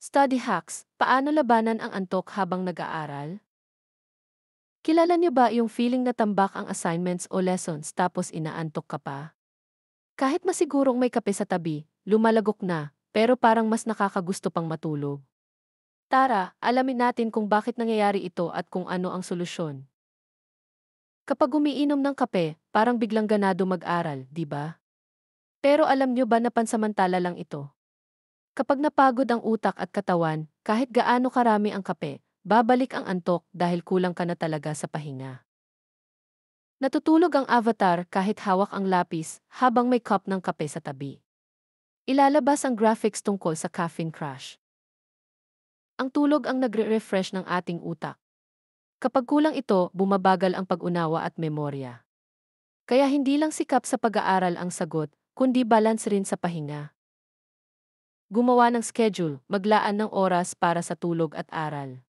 Study hacks, paano labanan ang antok habang nag-aaral? Kilala niyo ba yung feeling na tambak ang assignments o lessons tapos inaantok ka pa? Kahit masigurong may kape sa tabi, lumalagok na, pero parang mas nakakagusto pang matulog. Tara, alamin natin kung bakit nangyayari ito at kung ano ang solusyon. Kapag umiinom ng kape, parang biglang ganado mag-aral, di ba? Pero alam niyo ba na pansamantala lang ito? Kapag napagod ang utak at katawan, kahit gaano karami ang kape, babalik ang antok dahil kulang ka na talaga sa pahinga. Natutulog ang avatar kahit hawak ang lapis habang may cup ng kape sa tabi. Ilalabas ang graphics tungkol sa caffeine crash. Ang tulog ang nagre-refresh ng ating utak. Kapag kulang ito, bumabagal ang pag-unawa at memorya. Kaya hindi lang sikap sa pag-aaral ang sagot, kundi balance rin sa pahinga. Gumawa ng schedule, maglaan ng oras para sa tulog at aral.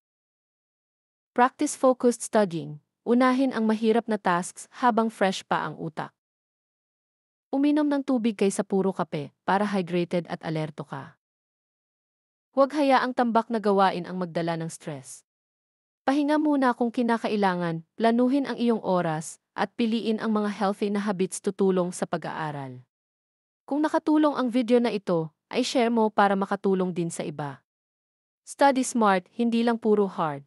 Practice focused studying. Unahin ang mahirap na tasks habang fresh pa ang utak. Uminom ng tubig kaysa puro kape para hydrated at alerto ka. Huwag hayaang tambak na gawain ang magdala ng stress. Pahinga muna kung kinakailangan, planuhin ang iyong oras, at piliin ang mga healthy na habits tutulong sa pag-aaral. Kung nakatulong ang video na ito, ay share mo para makatulong din sa iba. Study smart, hindi lang puro hard.